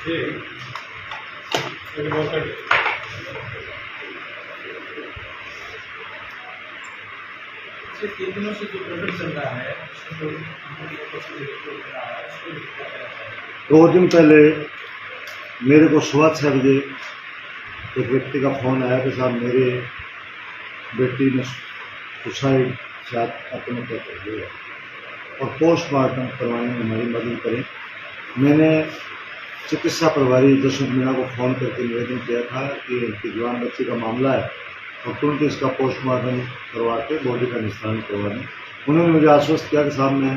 3 दिनों से जो प्रकट चल रहा है, 2 दिन पहले मेरे को सुबह 6 बजे एक व्यक्ति का फ़ोन आया कि साहब मेरे बेटी ने सुसाइड से आत्महत्या कर लिया और पोस्टमार्टम करवाने में हमारी मदद करें। मैंने चिकित्सा प्रभारी जसवंत मीणा को फ़ोन करके निवेदन किया था कि उनकी जवान बच्ची का मामला है और तुरंत इसका पोस्टमार्टम करवा के बॉडी का निस्तारण करवा दें। उन्होंने मुझे आश्वस्त किया कि साहब मैं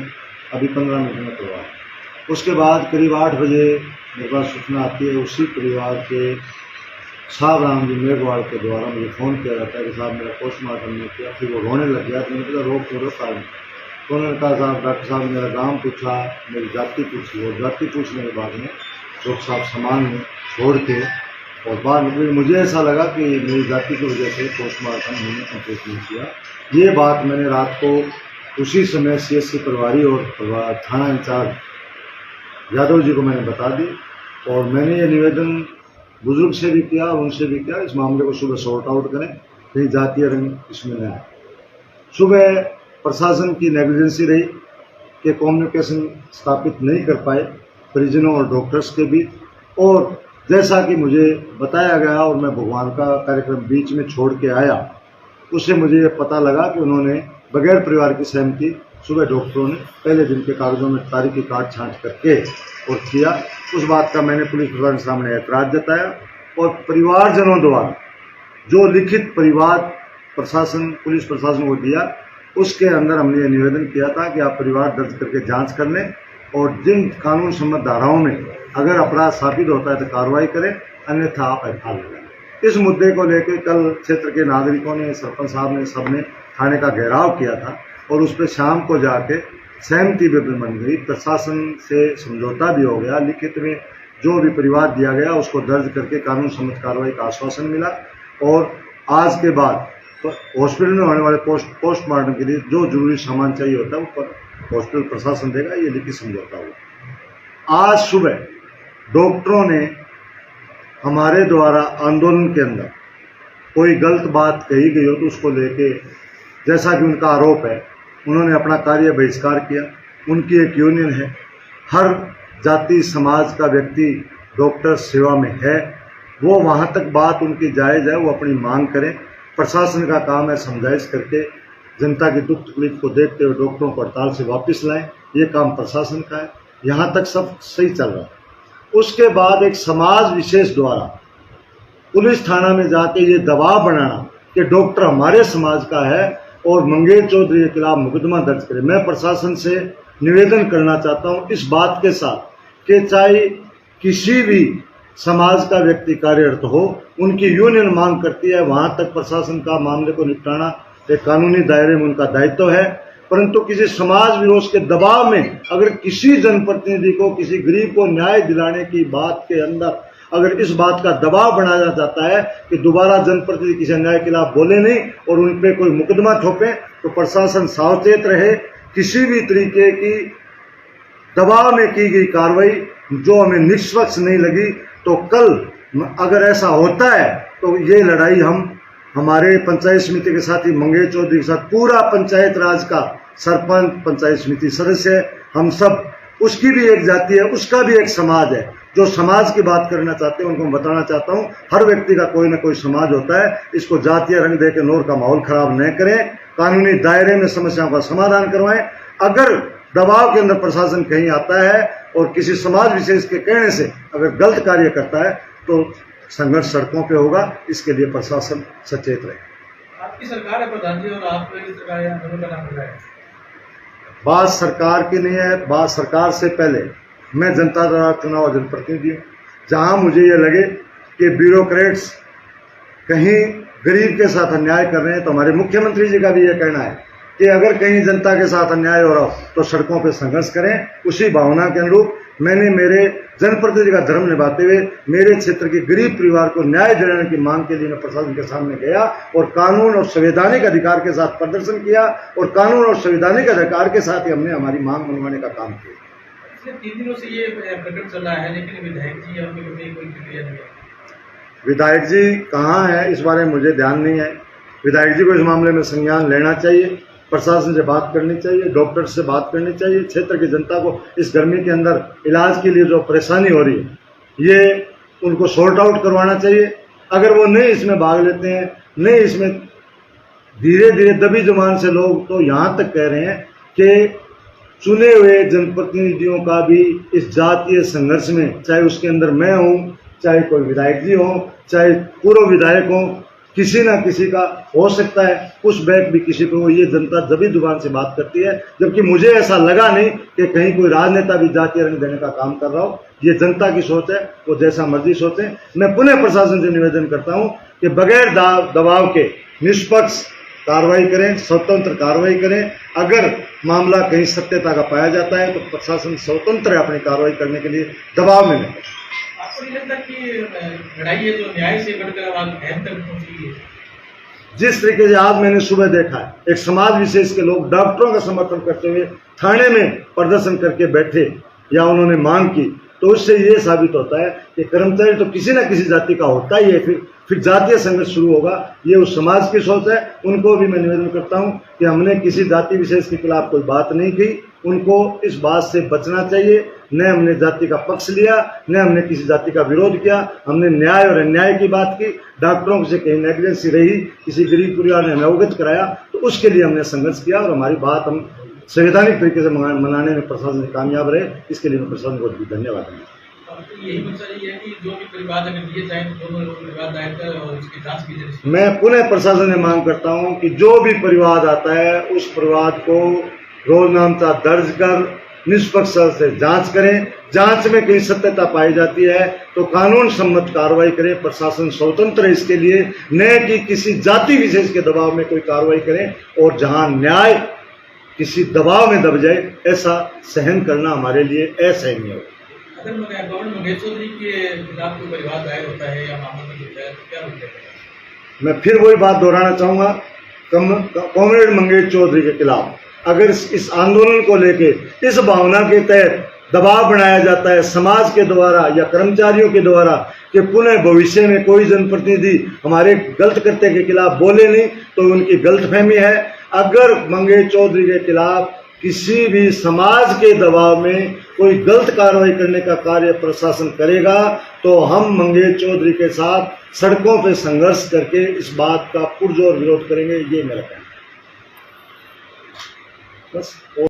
अभी 15 मिनट में करवा। उसके बाद करीब 8 बजे मेरे पास सूचना आती है, उसी परिवार के साहब राम जी मेघवाल के द्वारा मुझे फ़ोन किया जाता है कि साहब मेरा पोस्टमार्टम नहीं किया। फिर वो रोने लग गया तो मैंने कहा रोक छोड़ो कारण। तो उन्होंने कहा साहब डॉक्टर साहब मेरा नाम पूछा, मेरी जाति पूछी और जाति पूछने के बाद में डॉक्टर साहब सामान में छोड़ के और बाद में मुझे ऐसा लगा कि मेरी जाति की वजह से पोस्टमार्टम मैंने कंप्लीट नहीं किया। ये बात मैंने रात को उसी समय CSC प्रभारी और थाना इंचार्ज यादव जी को मैंने बता दी और मैंने ये निवेदन बुजुर्ग से भी किया, उनसे भी किया इस मामले को सुबह सॉर्ट आउट करें, कहीं जातीय रंग इसमें न आए। सुबह प्रशासन की नेग्लिजेंसी रही कि कम्युनिकेशन स्थापित नहीं कर पाए परिजनों और डॉक्टर्स के बीच, और जैसा कि मुझे बताया गया और मैं भगवान का कार्यक्रम बीच में छोड़ के आया, उससे मुझे ये पता लगा कि उन्होंने बगैर परिवार की सहमति सुबह डॉक्टरों ने पहले दिन के कागजों में तारीखी काट छांट करके और किया। उस बात का मैंने पुलिस प्रशासन के सामने ऐतराज जताया और परिवारजनों द्वारा जो लिखित परिवार प्रशासन पुलिस प्रशासन को दिया उसके अंदर हमने ये निवेदन किया था कि आप परिवार दर्ज करके जांच कर लें और जिन कानून सम्मत धाराओं में अगर अपराध साबित होता है तो कार्रवाई करें, अन्यथा आप एफआईआर लगाएं। इस मुद्दे को लेकर कल क्षेत्र के नागरिकों ने, सरपंच साहब ने, सबने थाने का घेराव किया था और उस पर शाम को जाके सहमति भी बन गई। प्रशासन से समझौता भी हो गया, लिखित में जो भी परिवार दिया गया उसको दर्ज करके कानून सम्मत कार्रवाई का आश्वासन मिला और आज के बाद तो हॉस्पिटल में होने वाले पोस्टमार्टम के लिए जो जरूरी सामान चाहिए होता है वो हॉस्पिटल प्रशासन देगा, ये लिखित समझौता हुआ। आज सुबह डॉक्टरों ने हमारे द्वारा आंदोलन के अंदर कोई गलत बात कही गई हो तो उसको लेके, जैसा कि उनका आरोप है, उन्होंने अपना कार्य बहिष्कार किया। उनकी एक यूनियन है, हर जाति समाज का व्यक्ति डॉक्टर सेवा में है, वो वहाँ तक बात उनकी जायज़ है, वो अपनी मांग करें। प्रशासन का काम है समझाइश करके जनता की दुख तकलीफ को देखते हुए डॉक्टरों को हड़ताल से वापस लाएं, ये काम प्रशासन का है। यहाँ तक सब सही चल रहा है। उसके बाद एक समाज विशेष द्वारा पुलिस थाना में जाके ये दबाव बनाना कि डॉक्टर हमारे समाज का है और मंगेश चौधरी के खिलाफ मुकदमा दर्ज करे। मैं प्रशासन से निवेदन करना चाहता हूँ इस बात के साथ कि चाहे किसी भी समाज का व्यक्ति कार्यरत हो, उनकी यूनियन मांग करती है, वहां तक प्रशासन का मामले को निपटाना एक कानूनी दायरे में उनका दायित्व है। परंतु किसी समाज विरोध के दबाव में अगर किसी जनप्रतिनिधि को, किसी गरीब को न्याय दिलाने की बात के अंदर अगर इस बात का दबाव बनाया जाता है कि दोबारा जनप्रतिनिधि किसी अन्याय के खिलाफ बोले नहीं और उन पर कोई मुकदमा थोपे, तो प्रशासन सावचेत रहे। किसी भी तरीके की दबाव में की गई कार्रवाई जो हमें निष्पक्ष नहीं लगी, तो कल अगर ऐसा होता है तो ये लड़ाई हम हमारे पंचायत समिति के साथ ही मंगेश चौधरी के साथ पूरा पंचायत राज का सरपंच, पंचायत समिति सदस्य है, हम सब, उसकी भी एक जाति है, उसका भी एक समाज है। जो समाज की बात करना चाहते हैं उनको मैं बताना चाहता हूँ, हर व्यक्ति का कोई ना कोई समाज होता है। इसको जातीय रंग देकर नोर का माहौल खराब न करें, कानूनी दायरे में समस्याओं का समाधान करवाएं। अगर दबाव के अंदर प्रशासन कहीं आता है और किसी समाज विशेष के कहने से अगर गलत कार्य करता है तो संघर्ष सड़कों पे होगा। इसके लिए प्रशासन सचेत रहे। आपकी सरकार है प्रधान जी और आप सरकार है, दोनों का नाम है। बात सरकार की नहीं है, बात सरकार से पहले मैं जनता द्वारा चुना हुआ जनप्रतिनिधि हूँ। जहाँ मुझे ये लगे कि ब्यूरोक्रेट्स कहीं गरीब के साथ अन्याय कर रहे हैं, तो हमारे मुख्यमंत्री जी का भी ये कहना है कि अगर कहीं जनता के साथ अन्याय हो रहा हो तो सड़कों पर संघर्ष करें। उसी भावना के अनुरूप मैंने मेरे जनप्रतिनिधि का धर्म निभाते हुए मेरे क्षेत्र के गरीब परिवार को न्याय दिलाने की मांग के लिए मैं प्रशासन के सामने गया और कानून और संवैधानिक अधिकार के साथ प्रदर्शन किया और कानून और संवैधानिक अधिकार के साथ ही हमने हमारी मांग मनवाने का काम किया। पिछले 3 दिनों से ये प्रकरण चल रहा है, लेकिन विधायक जी और कोई प्रतिक्रिया नहीं है। विधायक जी कहाँ है इस बारे में मुझे ध्यान नहीं है। विधायक जी को इस मामले में संज्ञान लेना चाहिए, प्रशासन से बात करनी चाहिए, डॉक्टर से बात करनी चाहिए। क्षेत्र की जनता को इस गर्मी के अंदर इलाज के लिए जो परेशानी हो रही है ये उनको सॉर्ट आउट करवाना चाहिए। अगर वो नहीं इसमें भाग लेते हैं, नहीं इसमें धीरे धीरे दबी जुबान से लोग तो यहाँ तक कह रहे हैं कि चुने हुए जनप्रतिनिधियों का भी इस जातीय संघर्ष में, चाहे उसके अंदर मैं हूँ, चाहे कोई विधायक जी हो, चाहे पूर्व विधायक हो, किसी ना किसी का हो सकता है पुश बैक भी किसी को, ये जनता दबी जुबान से बात करती है। जबकि मुझे ऐसा लगा नहीं कि कहीं कोई राजनेता भी जातीय रंग देने का काम कर रहा हो। ये जनता की सोच है, वो जैसा मर्जी सोचे। मैं पुनः प्रशासन से निवेदन करता हूँ कि बगैर दबाव के निष्पक्ष कार्रवाई करें, स्वतंत्र कार्रवाई करें। अगर मामला कहीं सत्यता का पाया जाता है तो प्रशासन स्वतंत्र है अपनी कार्रवाई करने के लिए, दबाव में नहीं। आपको नहीं लगता कि लड़ाई है जो न्याय से बढ़कर अब अहम तक पहुंची है? जिस तरीके से आज मैंने सुबह देखा है, एक समाज विशेष के लोग डॉक्टरों का समर्थन करते हुए थाने में प्रदर्शन करके बैठे या उन्होंने मांग की, तो उससे ये साबित होता है कि कर्मचारी तो किसी न किसी जाति का होता ही है। फिर जातीय संघर्ष शुरू होगा। ये उस समाज की सोच है। उनको भी मैं निवेदन करता हूँ कि हमने किसी जाति विशेष के खिलाफ कोई बात नहीं की, उनको इस बात से बचना चाहिए। न हमने जाति का पक्ष लिया, न हमने किसी जाति का विरोध किया। हमने न्याय और अन्याय की बात की। डॉक्टरों से कहीं नेग्लिजेंसी रही, किसी गरीब परिवार ने हमें अवगत कराया, तो उसके लिए हमने संघर्ष किया और हमारी बात हम संवैधानिक तरीके से मनाने में प्रशासन कामयाब रहे। इसके लिए मैं प्रशासन को धन्यवाद दूंगा। यही मकसद है कि जो भी परिवाद अगर दिए जाए तो दोनों परिवाद दायर कर और उसकी जांच की जाए। मैं पुनः प्रशासन से मांग करता हूं कि जो भी परिवाद आता है उस परिवाद को रोजनामचा दर्ज कर निष्पक्ष से जांच करें। जांच में कहीं सत्यता पाई जाती है तो कानून सम्मत कार्रवाई करें। प्रशासन स्वतंत्र है इसके लिए, न कि किसी जाति विशेष के दबाव में कोई कार्रवाई करें। और जहां न्याय किसी दबाव में दब जाए, ऐसा सहन करना हमारे लिए असहनीय हो। अगर गवर्नर मंगेश चौधरी के खिलाफ कोई परिवाद दायर होता है या मामला दर्ज होता है तो क्या होता है? मैं फिर वही बात दोहराना चाहूंगा, कॉमरेड मंगेश चौधरी के खिलाफ अगर इस आंदोलन को लेके इस भावना के तहत दबाव बनाया जाता है समाज के द्वारा या कर्मचारियों के द्वारा कि पुनः भविष्य में कोई जनप्रतिनिधि हमारे गलत कृत्य के खिलाफ बोले नहीं, तो उनकी गलतफहमी है। अगर मंगेश चौधरी के खिलाफ किसी भी समाज के दबाव में कोई गलत कार्रवाई करने का कार्य प्रशासन करेगा तो हम मंगेश चौधरी के साथ सड़कों पर संघर्ष करके इस बात का पुरजोर विरोध करेंगे। ये मेरा कहना है। बस।